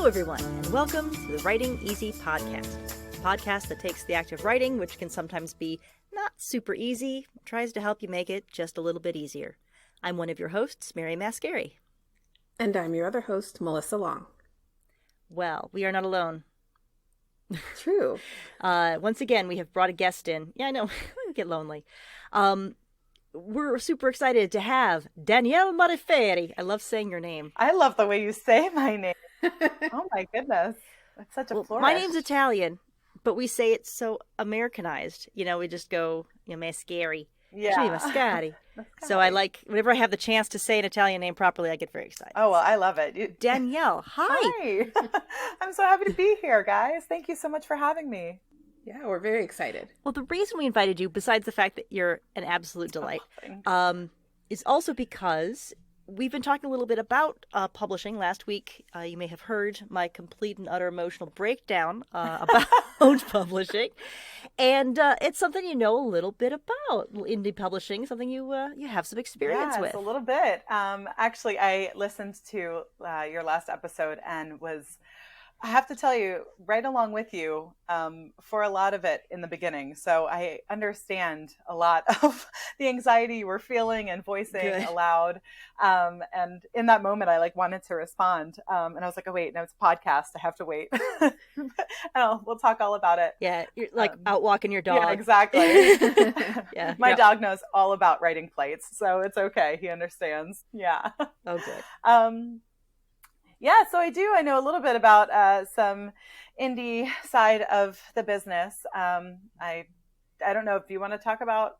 Hello, everyone, and welcome to the Writing Easy podcast, a podcast that takes the act of writing, which can sometimes be not super easy, tries to help you make it just a little bit easier. I'm one of your hosts, Mary Mascari. And I'm your other host, Melissa Long. Well, we are not alone. True. Once again, we have brought a guest in. Yeah, I know, we get lonely. We're super excited to have Danielle Modafferi. I love saying your name. I love the way you say my name. Oh my goodness. That's such a flourish. My name's Italian, but we say it so Americanized. You know, we just go, Mascari. Yeah. Mascari. So I like, whenever I have the chance to say an Italian name properly, I get very excited. Oh, well, I love it. Danielle, hi. Hi. I'm so happy to be here, guys. Thank you so much for having me. Yeah, we're very excited. Well, the reason we invited you, besides the fact that you're an absolute delight, is also because we've been talking a little bit about publishing. Last week, you may have heard my complete and utter emotional breakdown about publishing. And it's something you know a little bit about, indie publishing, something you have some experience with. Yes, a little bit. Actually, I listened to your last episode and I have to tell you, right along with you for a lot of it in the beginning. So I understand a lot of the anxiety you were feeling and voicing aloud. And in that moment, I wanted to respond. And I was like, oh, wait, no, it's a podcast. I have to wait. We'll talk all about it. Yeah, you're out walking your dog. Yeah, exactly. My dog knows all about writing plates, so it's okay. He understands. Yeah. Oh, good. Yeah, so I know a little bit about some indie side of the business. I don't know if you want to talk about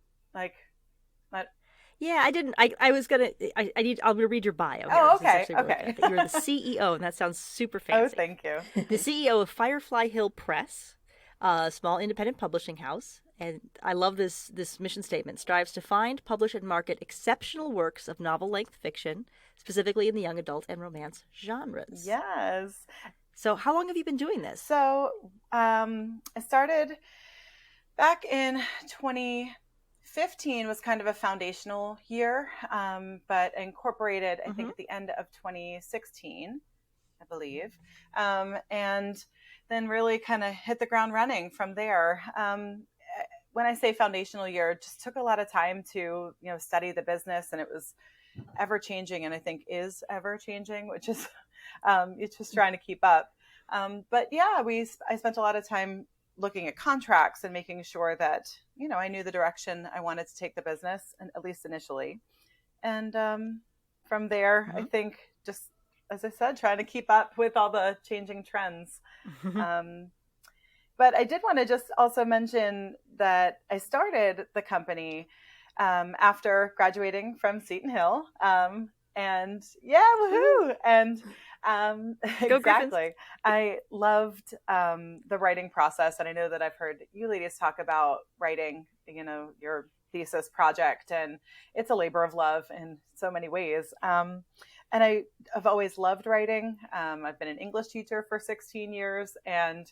Yeah, I didn't. I'll read your bio. Here. Oh, okay. Okay. You're the CEO, and that sounds super fancy. Oh, thank you. The CEO of Firefly Hill Press, a small independent publishing house. And I love this mission statement: strives to find, publish, and market exceptional works of novel-length fiction, specifically in the young adult and romance genres. Yes. So how long have you been doing this? So I started back in 2015 was kind of a foundational year, but incorporated, I think, at the end of 2016, I believe. And then really kind of hit the ground running from there. When I say foundational year, it just took a lot of time to, study the business, and it was ever changing, and I think is ever changing, which is it's just trying to keep up. But yeah, I spent a lot of time looking at contracts and making sure that, I knew the direction I wanted to take the business, and at least initially. And from there, I think just, as I said, trying to keep up with all the changing trends. But I did want to just also mention that I started the company after graduating from Seton Hill. And yeah, woohoo! And exactly. I loved the writing process. And I know that I've heard you ladies talk about writing, your thesis project. And it's a labor of love in so many ways. And I've always loved writing. I've been an English teacher for 16 years. And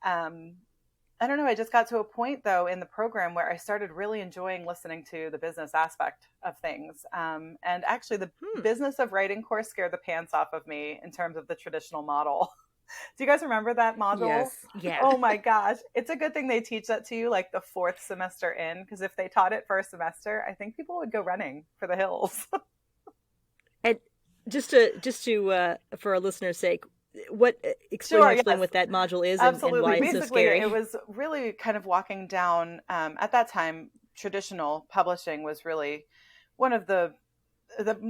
I don't know, I just got to a point, though, in the program where I started really enjoying listening to the business aspect of things. And actually, the business of writing course scared the pants off of me in terms of the traditional model. Do you guys remember that module? Yes. Yeah. Oh, my gosh. It's a good thing they teach that to you the fourth semester in, because if they taught it for a semester, I think people would go running for the hills. And just to for our listeners' sake, explain what that module is and why it's so scary. It was really kind of walking down, at that time, traditional publishing was really one of the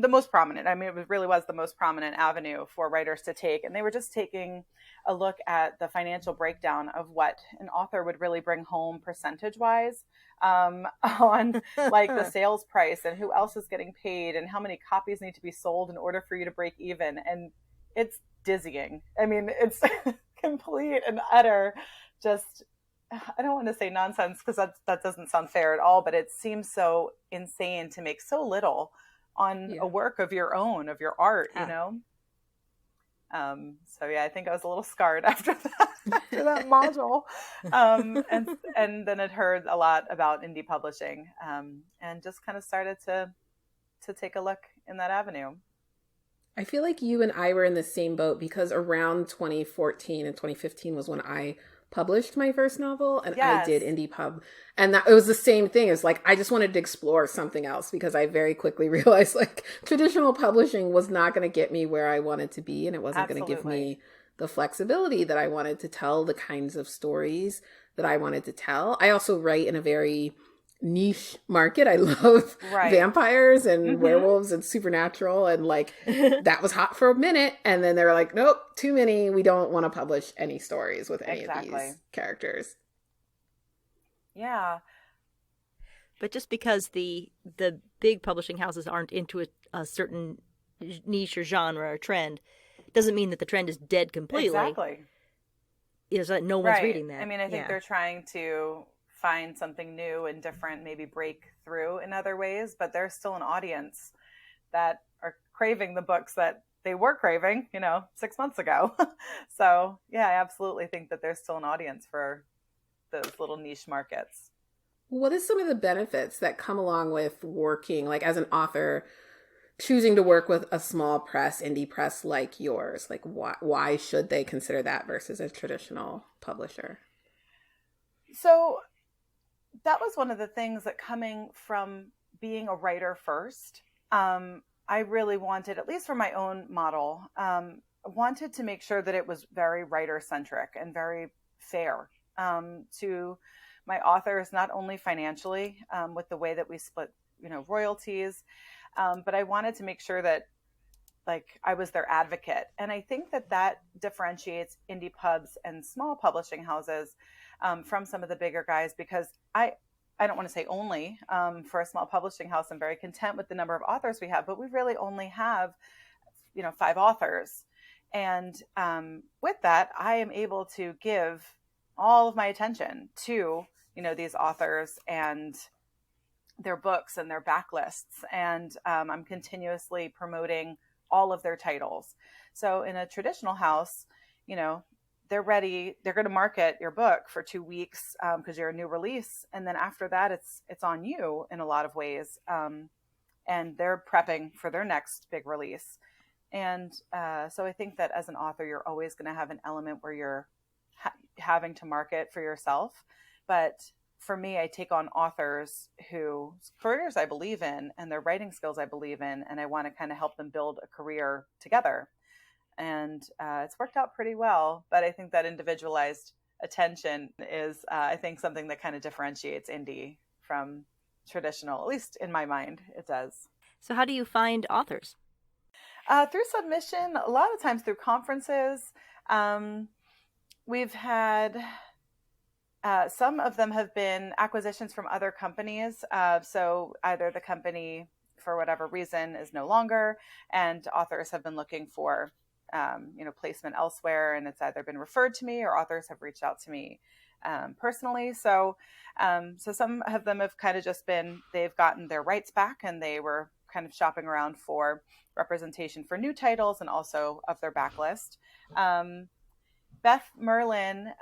most prominent. I mean, it really was the most prominent avenue for writers to take. And they were just taking a look at the financial breakdown of what an author would really bring home percentage-wise on the sales price, and who else is getting paid, and how many copies need to be sold in order for you to break even. And it's dizzying. I mean, it's complete and utter just, I don't want to say nonsense, because that doesn't sound fair at all, but it seems so insane to make so little on a work of your own, of your art, So yeah, I think I was a little scarred after that module. And then I'd heard a lot about indie publishing, and just kind of started to take a look in that avenue. I feel like you and I were in the same boat because around 2014 and 2015 was when I published my first novel, and I did indie pub, and it was the same thing. It was like I just wanted to explore something else because I very quickly realized like traditional publishing was not going to get me where I wanted to be, and it wasn't going to give me the flexibility that I wanted to tell the kinds of stories that I wanted to tell. I also write in a very niche market. I love vampires and werewolves and supernatural, and like that was hot for a minute, and then they were like, nope, too many, we don't want to publish any stories with any of these characters. Yeah. But just because the big publishing houses aren't into a certain niche or genre or trend doesn't mean that the trend is dead completely. Exactly. Is that no one's reading that. I mean, I think they're trying to find something new and different, maybe break through in other ways, but there's still an audience that are craving the books that they were craving, 6 months ago. So yeah, I absolutely think that there's still an audience for those little niche markets. What is some of the benefits that come along with working, like as an author, choosing to work with a small press, indie press like yours? Like why should they consider that versus a traditional publisher? So that was one of the things that, coming from being a writer first, I really wanted, at least for my own model, wanted to make sure that it was very writer-centric and very fair to my authors, not only financially with the way that we split, royalties, but I wanted to make sure that like I was their advocate. And I think that differentiates indie pubs and small publishing houses from some of the bigger guys, because I don't want to say only for a small publishing house, I'm very content with the number of authors we have, but we really only have, 5 authors. And with that, I am able to give all of my attention to, these authors and their books and their backlists. And I'm continuously promoting all of their titles. So in a traditional house, they're ready. They're going to market your book for 2 weeks because you're a new release. And then after that, it's on you in a lot of ways. And they're prepping for their next big release. And so I think that as an author, you're always going to have an element where you're having to market for yourself. But for me, I take on authors whose careers I believe in and their writing skills I believe in, and I want to kind of help them build a career together. And it's worked out pretty well. But I think that individualized attention is, I think, something that kind of differentiates indie from traditional, at least in my mind, it does. So how do you find authors? Through submission, a lot of times through conferences. We've had... some of them have been acquisitions from other companies. So either the company, for whatever reason, is no longer, and authors have been looking for, placement elsewhere, and it's either been referred to me or authors have reached out to me personally. So some of them have kind of just been, they've gotten their rights back and they were kind of shopping around for representation for new titles and also of their backlist. Beth Merlin,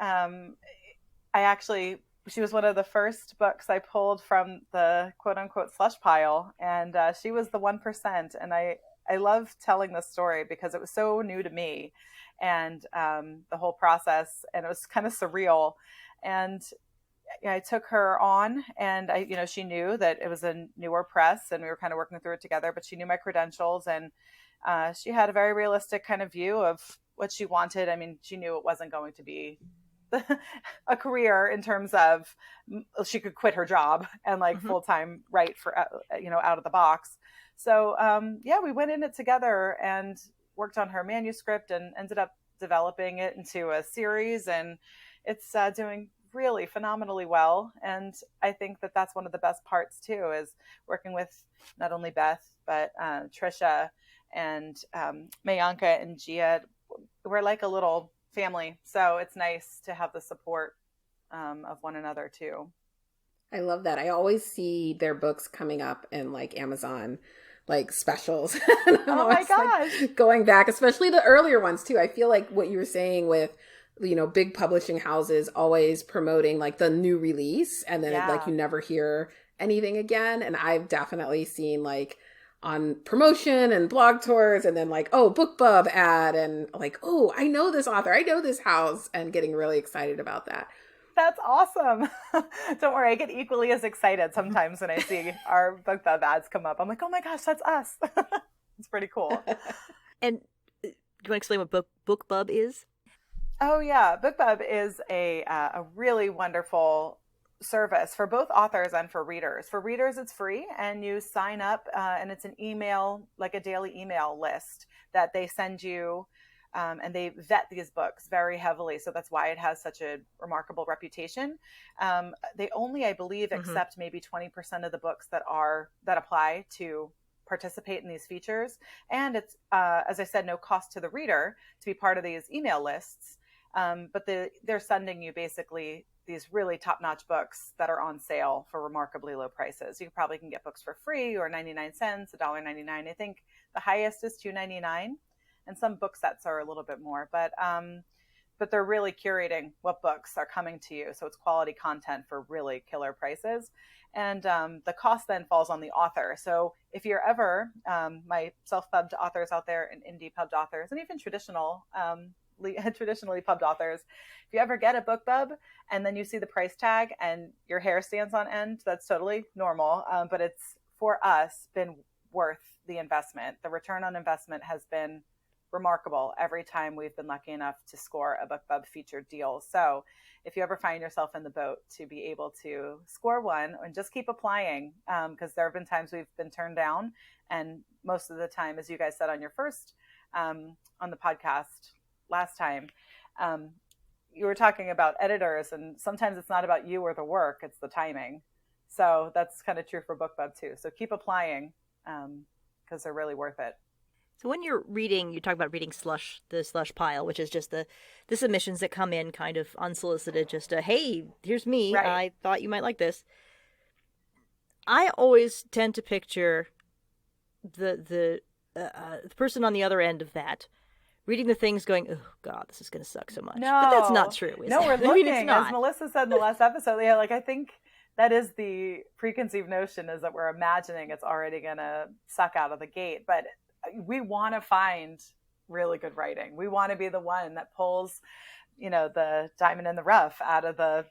she was one of the first books I pulled from the quote unquote slush pile. And she was the 1%. And I love telling this story because it was so new to me and the whole process, and it was kind of surreal. And I took her on, and she knew that it was a newer press and we were kind of working through it together, but she knew my credentials, and she had a very realistic kind of view of what she wanted. I mean, she knew it wasn't going to be a career in terms of she could quit her job and full-time write for, out of the box. So, we went in it together and worked on her manuscript and ended up developing it into a series, and it's doing really phenomenally well. And I think that that's one of the best parts too, is working with not only Beth, but Trisha and Mayanka and Gia. We're like a little family. So it's nice to have the support of one another too. I love that. I always see their books coming up in Amazon specials. Oh my gosh. Going back, especially the earlier ones too. I feel like what you were saying with, big publishing houses always promoting the new release, and then you never hear anything again. And I've definitely seen on promotion and blog tours, and then like, oh, Bookbub ad, and like, oh, I know this author, I know this house, and getting really excited about that. That's awesome. Don't worry, I get equally as excited sometimes when I see our Bookbub ads come up. I'm like, oh my gosh, that's us. It's pretty cool. And do you want to explain what Bookbub is? Oh yeah, Bookbub is a really wonderful service for both authors and for readers. For readers, it's free, and you sign up, and it's an email, like a daily email list that they send you, and they vet these books very heavily. So that's why it has such a remarkable reputation. They only, I believe, accept maybe 20% of the books that apply to participate in these features. And it's, as I said, no cost to the reader to be part of these email lists. But they're sending you basically these really top-notch books that are on sale for remarkably low prices. You probably can get books for free or 99 cents, $1.99. I think the highest is $2.99, and some book sets are a little bit more. But they're really curating what books are coming to you. So it's quality content for really killer prices. And the cost then falls on the author. So if you're ever, my self-pubbed authors out there and indie pubbed authors, and even traditionally pubbed authors, if you ever get a Bookbub and then you see the price tag and your hair stands on end, that's totally normal. But it's, for us, been worth the investment. The return on investment has been remarkable every time we've been lucky enough to score a Bookbub featured deal. So if you ever find yourself in the boat to be able to score one, and just keep applying, because there have been times we've been turned down. And most of the time, as you guys said on your first, on the podcast last time, you were talking about editors, and sometimes it's not about you or the work, it's the timing. So that's kind of true for Bookbub too. So keep applying, because they're really worth it. So when you're reading, you talk about reading the slush pile, which is just the submissions that come in kind of unsolicited, just hey, here's me, right. I thought you might like this. I always tend to picture the person on the other end of that reading the things going, oh God, this is going to suck so much. No, but that's not true, is no, it? We're looking, I mean, it's not. As Melissa said in the last episode, yeah, like I think that is the preconceived notion, is that we're imagining it's already going to suck out of the gate. But we want to find really good writing. We want to be the one that pulls, the diamond in the rough out of the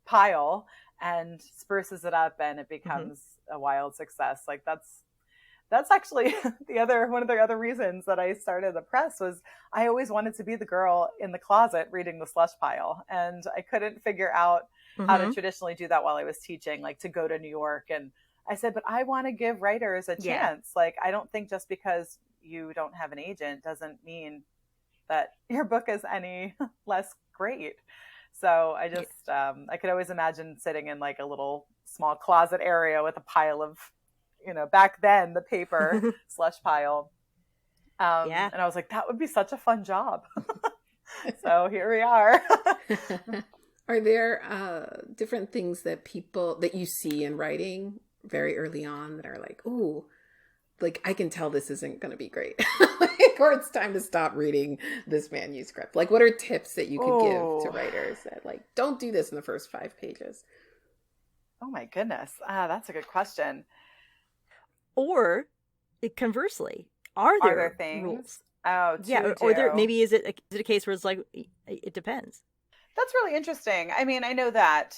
pile and spruces it up, and it becomes a wild success. Like that's actually one of the other reasons that I started the press was I always wanted to be the girl in the closet reading the slush pile. And I couldn't figure out how to traditionally do that while I was teaching, like to go to New York. And I said, but I want to give writers a chance. Yeah. Like, I don't think just because you don't have an agent doesn't mean that your book is any less great. So I just, I could always imagine sitting in like a little small closet area with a pile of, back then the paper slush pile. And I was like, that would be such a fun job. So here we are. Are there different things that you see in writing very early on that are like, ooh, like I can tell this isn't going to be great, or it's time to stop reading this manuscript? Like, what are tips that you could give to writers that like, don't do this in the first 5 pages? Oh my goodness. That's a good question. Or conversely, are there things? Rules? Oh, yeah. Or maybe is it a case where it's like, it depends? That's really interesting. I mean, I know that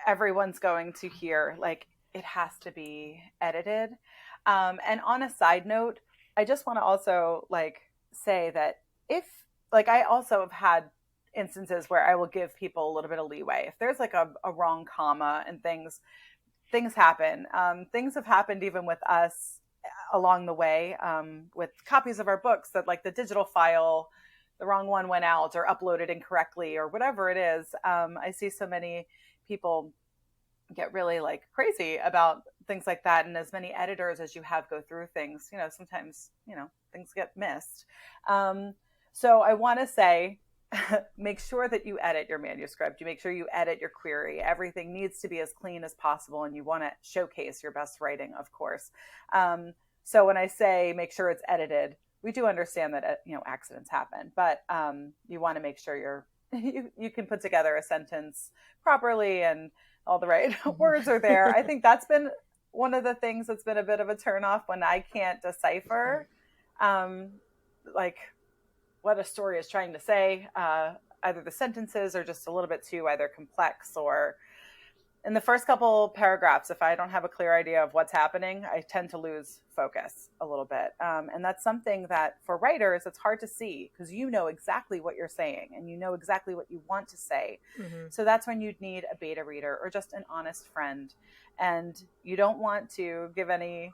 everyone's going to hear like it has to be edited. And on a side note, I just want to also like say that if like I also have had instances where I will give people a little bit of leeway. If there's like a wrong comma and things happen. Things have happened even with us along the way, with copies of our books that like the digital file, the wrong one went out or uploaded incorrectly or whatever it is. I see so many people get really like crazy about things like that. And as many editors as you have go through things, sometimes, things get missed. So I want to say, make sure that you edit your manuscript. You make sure you edit your query. Everything needs to be as clean as possible. And you want to showcase your best writing, of course. So when I say make sure it's edited, we do understand that, accidents happen, but you want to make sure you can put together a sentence properly and all the right words are there. I think that's been one of the things that's been a bit of a turnoff when I can't decipher, like what a story is trying to say, either the sentences are just a little bit too either complex, or in the first couple paragraphs, if I don't have a clear idea of what's happening, I tend to lose focus a little bit. And that's something that for writers, it's hard to see because you know exactly what you're saying and you know exactly what you want to say. Mm-hmm. So that's when you'd need a beta reader or just an honest friend. And you don't want to give any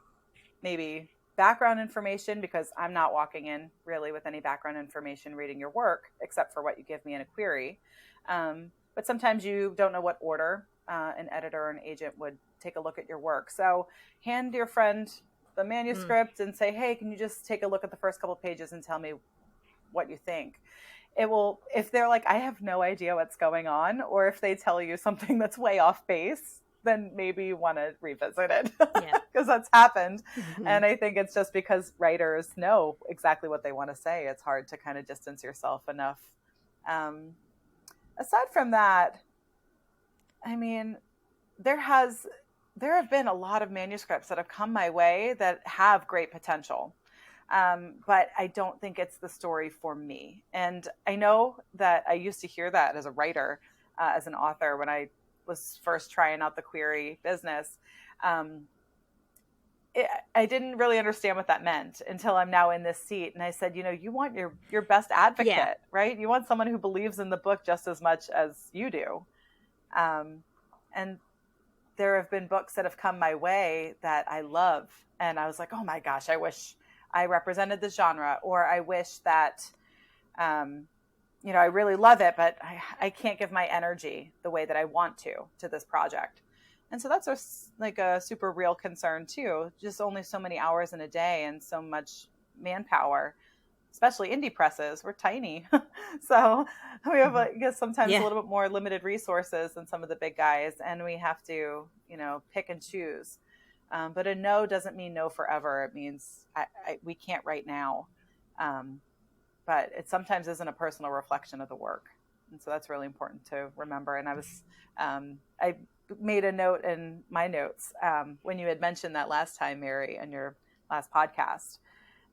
maybe background information, because I'm not walking in really with any background information reading your work, except for what you give me in a query. But sometimes you don't know what order an editor or an agent would take a look at your work. So hand your friend the manuscript and say, hey, can you just take a look at the first couple pages and tell me what you think? It will, if they're like, I have no idea what's going on, or if they tell you something that's way off base, then maybe you want to revisit it, because that's happened. Mm-hmm. And I think it's just because writers know exactly what they want to say. It's hard to kind of distance yourself enough. Aside from that, I mean, there have been a lot of manuscripts that have come my way that have great potential. But I don't think it's the story for me. And I know that I used to hear that as a writer, as an author, when I was first trying out the query business. I didn't really understand what that meant until I'm now in this seat. And I said, you want your best advocate, right? You want someone who believes in the book just as much as you do. And there have been books that have come my way that I love. And I was like, oh my gosh, I wish I represented this genre, or I wish that, I really love it, but I can't give my energy the way that I want to this project. And so that's a super real concern too. Just only so many hours in a day and so much manpower, especially indie presses. We're tiny. So we have, I guess, sometimes a little bit more limited resources than some of the big guys. And we have to, pick and choose. But a no doesn't mean no forever. It means we can't right now. But it sometimes isn't a personal reflection of the work. And so that's really important to remember. And I made a note in my notes when you had mentioned that last time, Mary, in your last podcast,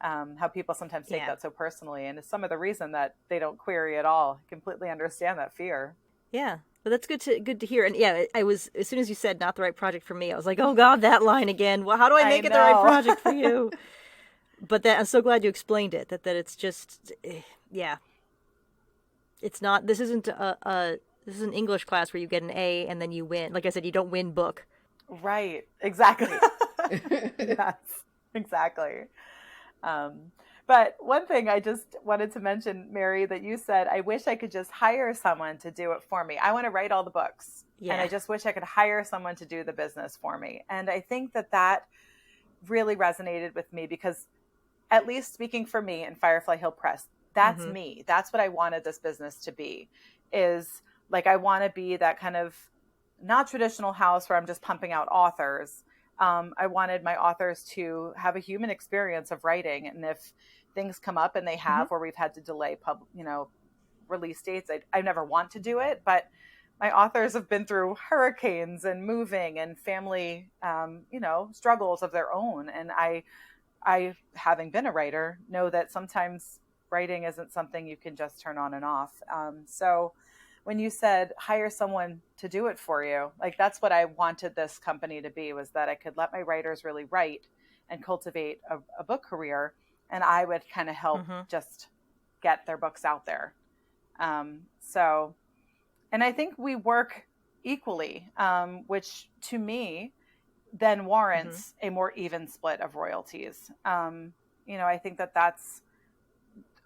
how people sometimes take that so personally. And it's some of the reason that they don't query at all. I completely understand that fear. Yeah. But that's good to hear. And I was, as soon as you said not the right project for me, I was like, oh God, that line again. Well, how do I make it the right project for you? But I'm so glad you explained it, that it's just, it's not, this isn't this is an English class where you get an A and then you win. Like I said, you don't win book. Right. Exactly. Yes, exactly. But one thing I just wanted to mention, Mary, that you said, I wish I could just hire someone to do it for me. I want to write all the books. Yeah. And I just wish I could hire someone to do the business for me. And I think that really resonated with me, because at least speaking for me and Firefly Hill Press, that's me. That's what I wanted this business to be, is like, I want to be that kind of not traditional house where I'm just pumping out authors. I wanted my authors to have a human experience of writing. And if things come up, and they have, where we've had to delay release dates, I never want to do it, but my authors have been through hurricanes and moving and family, struggles of their own. And I, having been a writer, know that sometimes writing isn't something you can just turn on and off. So when you said hire someone to do it for you, like, that's what I wanted this company to be, was that I could let my writers really write and cultivate a book career, and I would kind of help just get their books out there. And I think we work equally, which to me then warrants a more even split of royalties. I think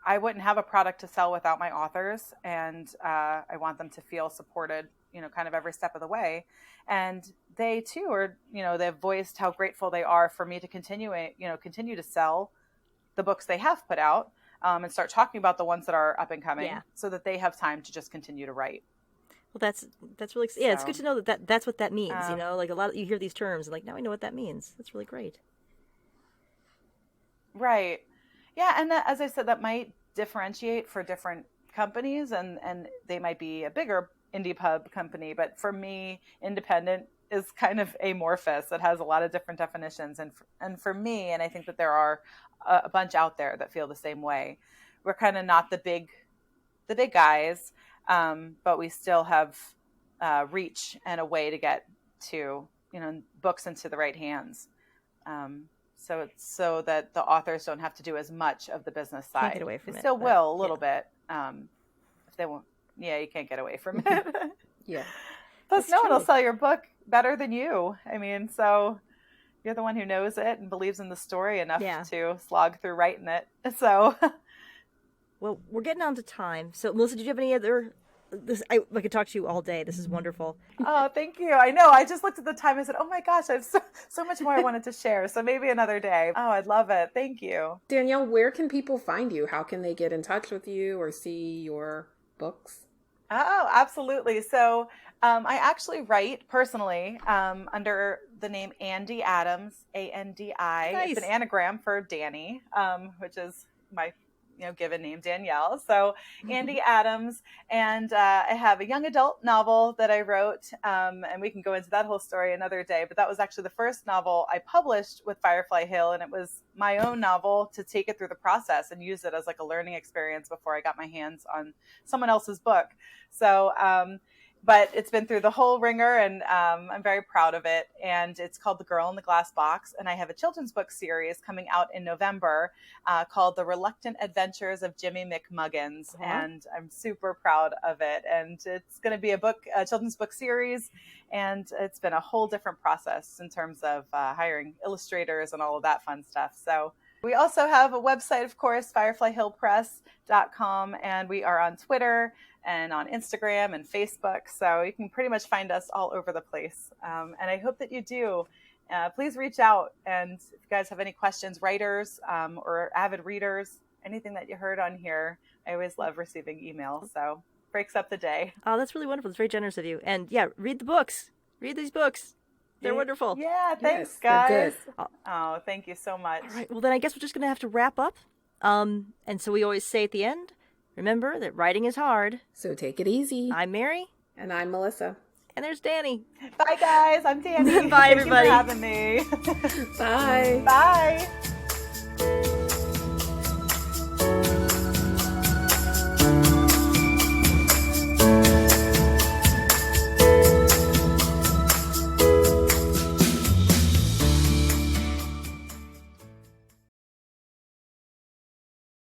I wouldn't have a product to sell without my authors, and I want them to feel supported, kind of every step of the way. And they too are, they've voiced how grateful they are for me to continue to sell the books they have put out, and start talking about the ones that are up and coming, so that they have time to just continue to write. Well, that's really, it's good to know that's what that means. Like, a lot you hear these terms and like, now I know what that means. That's really great. Right. Yeah. And as I said, that might differentiate for different companies, and they might be a bigger indie pub company, but for me, independent is kind of amorphous. It has a lot of different definitions. And for me, and I think that there are a bunch out there that feel the same way, we're kind of not the big guys, but we still have reach and a way to get to, books into the right hands. So it's so that the authors don't have to do as much of the business side. Can't get away from they it. Still will a little bit. If they won't, you can't get away from it. Yeah. Plus, no one will sell your book better than you. I mean, so you're the one who knows it and believes in the story enough to slog through writing it. So, well, we're getting on to time. So, Melissa, did you have any other? I could talk to you all day. This is wonderful. Oh, thank you. I know. I just looked at the time and said, oh my gosh, I have so much more I wanted to share. So maybe another day. Oh, I'd love it. Thank you. Danielle, where can people find you? How can they get in touch with you or see your books? Oh, absolutely. So I actually write personally under the name Andi Adams, Andi. Nice. It's an anagram for Danny, which is my given name, Danielle. So Andi Adams. And I have a young adult novel that I wrote, and we can go into that whole story another day. But that was actually the first novel I published with Firefly Hill, and it was my own novel to take it through the process and use it as like a learning experience before I got my hands on someone else's book. So, but it's been through the whole ringer, and I'm very proud of it. And it's called The Girl in the Glass Box. And I have a children's book series coming out in November called The Reluctant Adventures of Jimmy McMuggins. Uh-huh. And I'm super proud of it. And it's going to be a children's book series. And it's been a whole different process in terms of hiring illustrators and all of that fun stuff. So we also have a website, of course, fireflyhillpress.com. And we are on Twitter and on Instagram and Facebook. So you can pretty much find us all over the place. And I hope that you do. Please reach out. And if you guys have any questions, writers or avid readers, anything that you heard on here, I always love receiving emails. So breaks up the day. Oh, that's really wonderful. It's very generous of you. And yeah, read the books. Read these books. They're wonderful. Yeah, thanks, guys. Good. Oh, thank you so much. All right. Well, then I guess we're just going to have to wrap up. And so we always say at the end, remember that writing is hard. So take it easy. I'm Mary. And I'm Melissa. And there's Danny. Bye, guys. I'm Danny. Bye, everybody. Thank you for having me. Bye. Bye.